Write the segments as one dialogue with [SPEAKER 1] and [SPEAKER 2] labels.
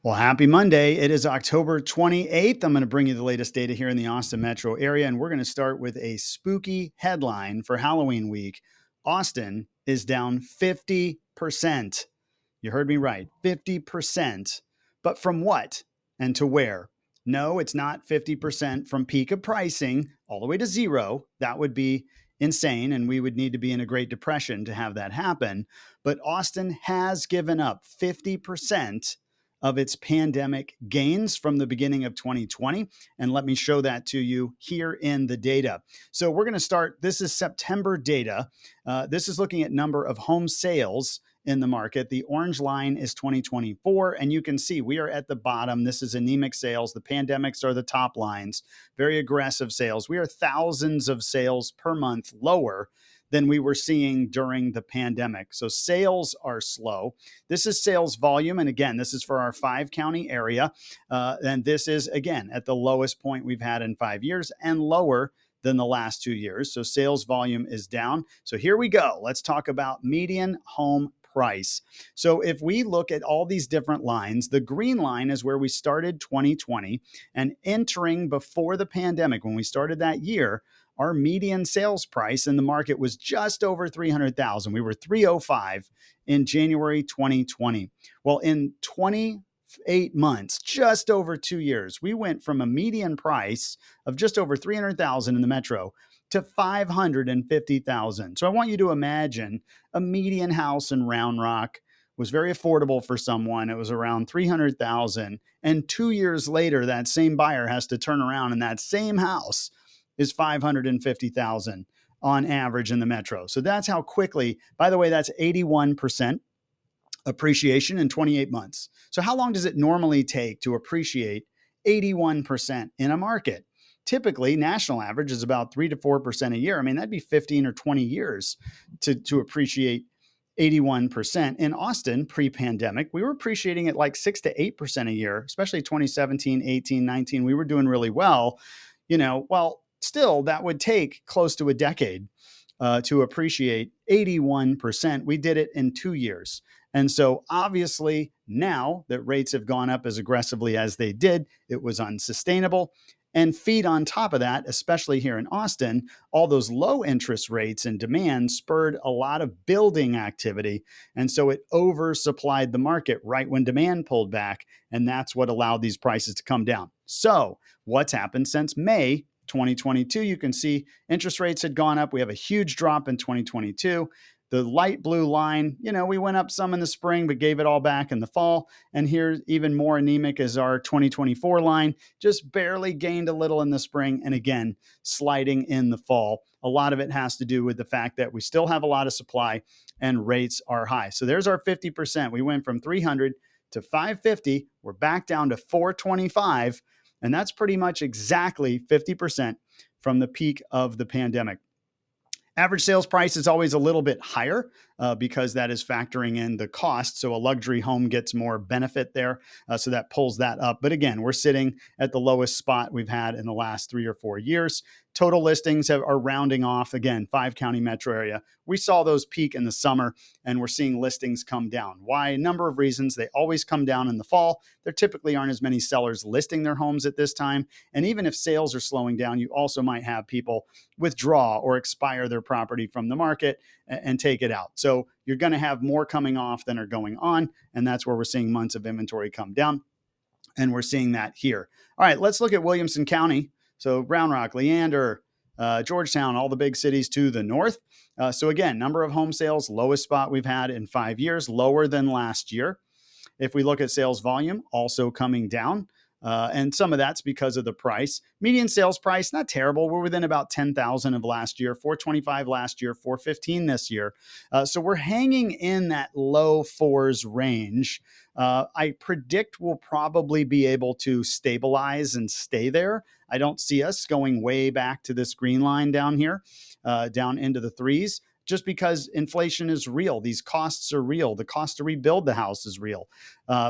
[SPEAKER 1] Well, happy Monday. It is October 28th. I'm going to bring you the latest data here in the Austin metro area, and we're going to start with a spooky headline for Halloween week. Austin is down 50%. You heard me right, 50%. But from what and to where? No, it's not 50% from peak of pricing all the way to zero. That would be insane, and we would need to be in a Great Depression to have that happen. But Austin has given up 50% of its pandemic gains from the beginning of 2020. And let me show that to you here in the data. So we're going to start. This is September data. This is looking at number of home sales in the market. The orange line is 2024, and you can see we are at the bottom. This is anemic sales. The pandemics are the top lines, very aggressive sales. We are thousands of sales per month lower than we were seeing during the pandemic. So sales are slow. This is sales volume. And again, this is for our 5-county area. And this is, again, at the lowest point we've had in 5 years and lower than the last 2 years. So sales volume is down. So here we go. Let's talk about median home price. So if we look at all these different lines, the green line is where we started 2020, and entering before the pandemic, when we started that year, our median sales price in the market was just over 300,000. We were 305 in January 2020. Well, in 28 months, just over 2 years, we went from a median price of just over 300,000 in the metro to 550,000. So I want you to imagine a median house in Round Rock was very affordable for someone. It was around 300,000, and 2 years later that same buyer has to turn around and that same house is 550,000 on average in the metro. So that's how quickly, by the way, that's 81% appreciation in 28 months. So how long does it normally take to appreciate 81% in a market? Typically, national average is about 3 to 4% a year. I mean, that'd be 15 or 20 years to appreciate 81%. In Austin, pre-pandemic, we were appreciating at like 6 to 8% a year, especially 2017, 18, 19. We were doing really well. Well, still, that would take close to a decade to appreciate 81%. We did it in 2 years. And so obviously now that rates have gone up as aggressively as they did, it was unsustainable. And feed on top of that, especially here in Austin, all those low interest rates and demand spurred a lot of building activity. And so it oversupplied the market right when demand pulled back. And that's what allowed these prices to come down. So what's happened since May 2022? You can see interest rates had gone up. We have a huge drop in 2022. The light blue line, we went up some in the spring, but gave it all back in the fall. And here, even more anemic is our 2024 line, just barely gained a little in the spring, and again, sliding in the fall. A lot of it has to do with the fact that we still have a lot of supply and rates are high. So there's our 50%. We went from 300 to 550. We're back down to 425. And that's pretty much exactly 50% from the peak of the pandemic. Average sales price is always a little bit higher because that is factoring in the cost. So a luxury home gets more benefit there. So that pulls that up. But again, we're sitting at the lowest spot we've had in the last 3 or 4 years. Total listings are rounding off. Again, 5-county metro area. We saw those peak in the summer, and we're seeing listings come down. Why? A number of reasons. They always come down in the fall. There typically aren't as many sellers listing their homes at this time. And even if sales are slowing down, you also might have people withdraw or expire their property from the market and take it out. So you're going to have more coming off than are going on. And that's where we're seeing months of inventory come down. And we're seeing that here. All right, let's look at Williamson County. So Round Rock, Leander, Georgetown, all the big cities to the north. So again, number of home sales, lowest spot we've had in 5 years, lower than last year. If we look at sales volume, also coming down. And some of that's because of the price. Median sales price, not terrible. We're within about 10,000 of last year, 425 last year, 415 this year. So we're hanging in that low fours range. I predict we'll probably be able to stabilize and stay there. I don't see us going way back to this green line down here, down into the threes, just because inflation is real. These costs are real. The cost to rebuild the house is real.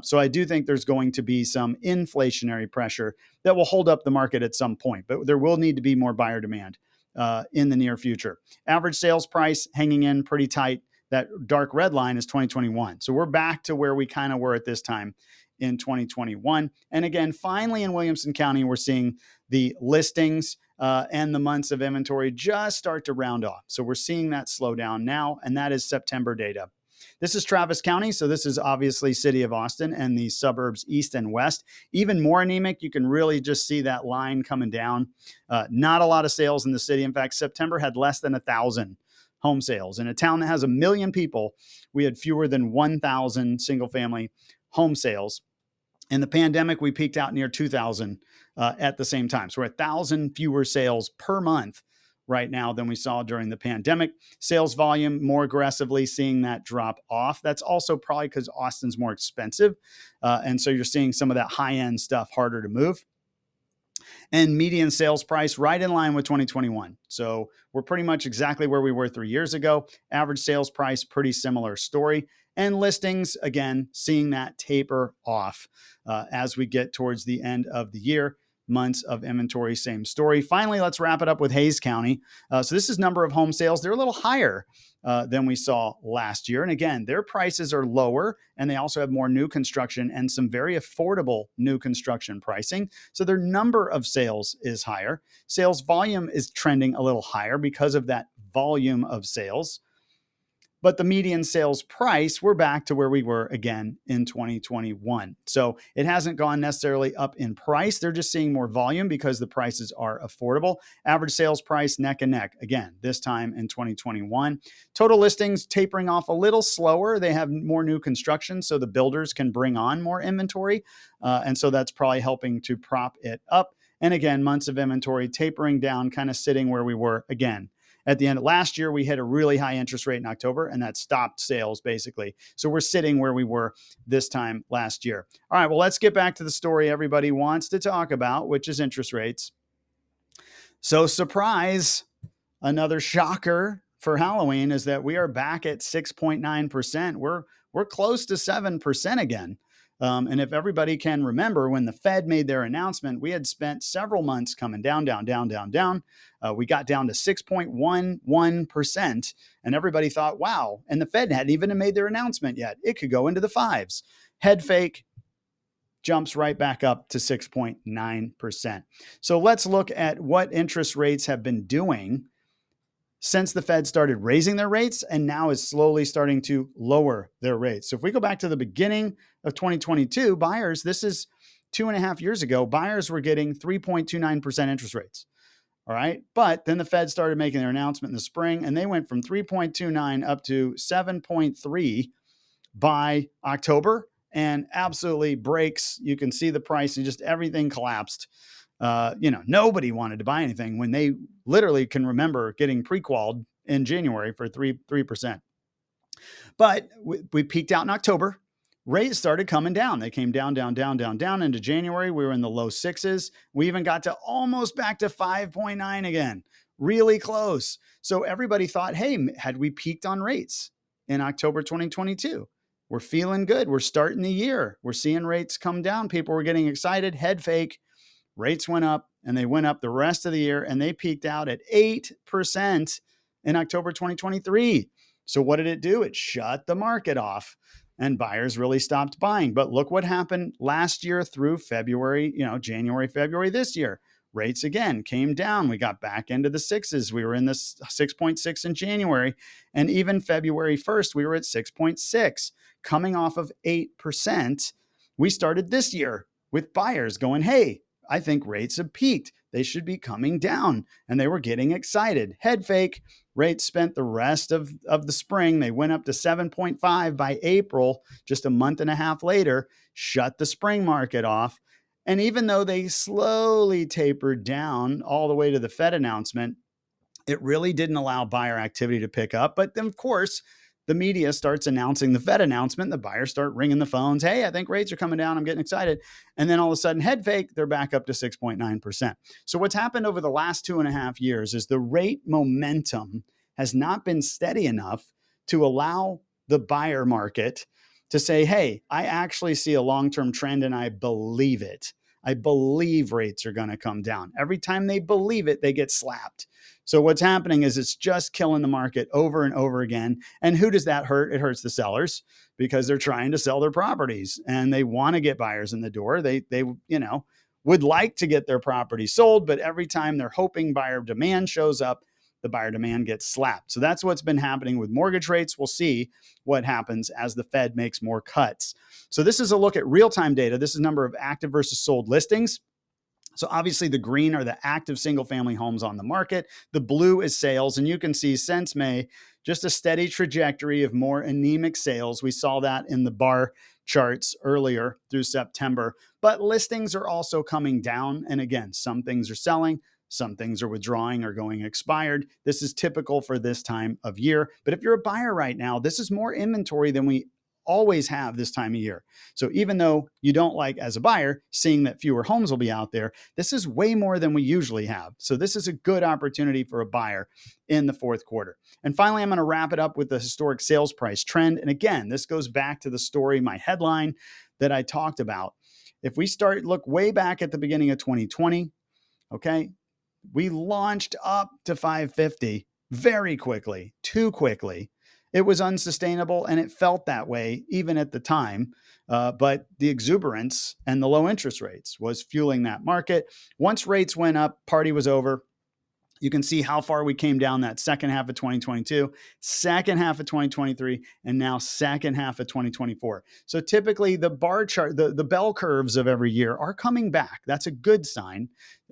[SPEAKER 1] So I do think there's going to be some inflationary pressure that will hold up the market at some point, but there will need to be more buyer demand in the near future. Average sales price hanging in pretty tight. That dark red line is 2021. So we're back to where we kind of were at this time in 2021. And again, finally in Williamson County, we're seeing the listings and the months of inventory just start to round off. So we're seeing that slow down now, and that is September data. This is Travis County, so this is obviously city of Austin and the suburbs east and west. Even more anemic, you can really just see that line coming down. Not a lot of sales in the city. In fact, September had less than 1,000 home sales. In a town that has 1 million people, we had fewer than 1,000 single-family home sales. In the pandemic, we peaked out near 2,000 at the same time. So we're 1,000 fewer sales per month right now than we saw during the pandemic. Sales volume more aggressively seeing that drop off. That's also probably because Austin's more expensive. And so you're seeing some of that high-end stuff harder to move. And median sales price right in line with 2021. So we're pretty much exactly where we were 3 years ago. Average sales price, pretty similar story. And listings, again, seeing that taper off as we get towards the end of the year. Months of inventory, same story. Finally, let's wrap it up with Hays County. So this is number of home sales. They're a little higher than we saw last year. And again, their prices are lower, and they also have more new construction and some very affordable new construction pricing. So their number of sales is higher. Sales volume is trending a little higher because of that volume of sales. But the median sales price, we're back to where we were again in 2021. So it hasn't gone necessarily up in price. They're just seeing more volume because the prices are affordable. Average sales price neck and neck, again, this time in 2021. Total listings tapering off a little slower. They have more new construction, so the builders can bring on more inventory. And so that's probably helping to prop it up. And again, months of inventory tapering down, kind of sitting where we were again. At the end of last year, we hit a really high interest rate in October, and that stopped sales basically. So we're sitting where we were this time last year. All right, well, let's get back to the story everybody wants to talk about, which is interest rates. So surprise, another shocker for Halloween is that we are back at 6.9%. We're close to 7% again. And if everybody can remember, when the Fed made their announcement, we had spent several months coming down. We got down to 6.11%, and everybody thought, wow. And the Fed hadn't even made their announcement yet. It could go into the fives. Head fake, jumps right back up to 6.9%. So let's look at what interest rates have been doing since the Fed started raising their rates and now is slowly starting to lower their rates. So if we go back to the beginning of 2022, buyers, this is 2.5 years ago, buyers were getting 3.29% interest rates. All right. But then the Fed started making their announcement in the spring, and they went from 3.29 up to 7.3 by October, and absolutely breaks. You can see the price and just everything collapsed. Nobody wanted to buy anything when they literally can remember getting pre-qualified in January for 3%. But we peaked out in October. Rates started coming down. They came down into January. We were in the low sixes. We even got to almost back to 5.9 again, really close. So everybody thought, hey, had we peaked on rates in October 2022? We're feeling good. We're starting the year. We're seeing rates come down. People were getting excited. Head fake. Rates went up, and they went up the rest of the year, and they peaked out at 8% in October 2023. So what did it do? It shut the market off, and buyers really stopped buying. But look what happened last year through February, January, February this year. Rates again came down. We got back into the sixes. We were in the 6.6 in January, and even February 1st, we were at 6.6, coming off of 8%. We started this year with buyers going, hey, I think rates have peaked. They should be coming down. And they were getting excited. Head fake. Rates spent the rest of the spring. They went up to 7.5 by April, just a month and a half later, shut the spring market off. And even though they slowly tapered down all the way to the Fed announcement, it really didn't allow buyer activity to pick up. But then, of course, the media starts announcing the Fed announcement. The buyers start ringing the phones. Hey, I think rates are coming down. I'm getting excited. And then all of a sudden, head fake, they're back up to 6.9%. So what's happened over the last 2.5 years is the rate momentum has not been steady enough to allow the buyer market to say, hey, I actually see a long-term trend and I believe it. I believe rates are going to come down. Every time they believe it, they get slapped. So what's happening is it's just killing the market over and over again. And who does that hurt? It hurts the sellers because they're trying to sell their properties and they want to get buyers in the door. They would like to get their property sold, but every time they're hoping buyer demand shows up, the buyer demand gets slapped. So that's what's been happening with mortgage rates. We'll see what happens as the Fed makes more cuts. So this is a look at real-time data. This is number of active versus sold listings. So obviously the green are the active single family homes on the market. The blue is sales. And you can see since May, just a steady trajectory of more anemic sales. We saw that in the bar charts earlier through September, but listings are also coming down. And again, some things are selling, some things are withdrawing or going expired. This is typical for this time of year. But if you're a buyer right now, this is more inventory than we always have this time of year. So even though you don't like, as a buyer, seeing that fewer homes will be out there, this is way more than we usually have. So this is a good opportunity for a buyer in the fourth quarter. And finally, I'm going to wrap it up with the historic sales price trend. And again, this goes back to the story, my headline that I talked about. If we look way back at the beginning of 2020, okay, we launched up to 550 very quickly, too quickly. It was unsustainable, and it felt that way even at the time. But the exuberance and the low interest rates was fueling that market. Once rates went up, party was over. You can see how far we came down that second half of 2022, second half of 2023, and now second half of 2024. So typically the bar chart, the bell curves of every year are coming back. That's a good sign.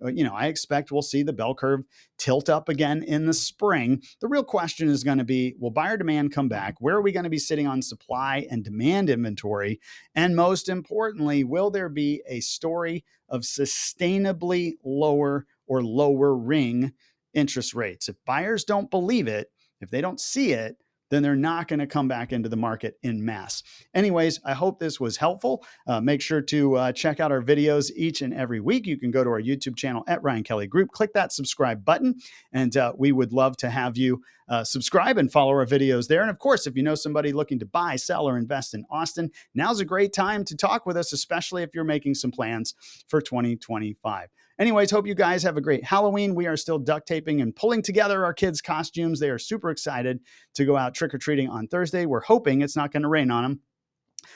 [SPEAKER 1] I expect we'll see the bell curve tilt up again in the spring. The real question is going to be, will buyer demand come back? Where are we going to be sitting on supply and demand inventory? And most importantly, will there be a story of sustainably lower or lowering interest rates? If buyers don't believe it, if they don't see it, then they're not going to come back into the market in mass. Anyways, I hope this was helpful. Make sure to check out our videos each and every week. You can go to our YouTube channel at Ryan Kelly Group, click that subscribe button, and we would love to have you subscribe and follow our videos there. And of course, if you know somebody looking to buy, sell, or invest in Austin, now's a great time to talk with us, especially if you're making some plans for 2025. Anyways, hope you guys have a great Halloween. We are still duct taping and pulling together our kids' costumes. They are super excited to go out trick-or-treating on Thursday. We're hoping it's not going to rain on them,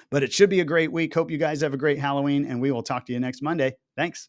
[SPEAKER 1] but it should be a great week. Hope you guys have a great Halloween, and we will talk to you next Monday. Thanks.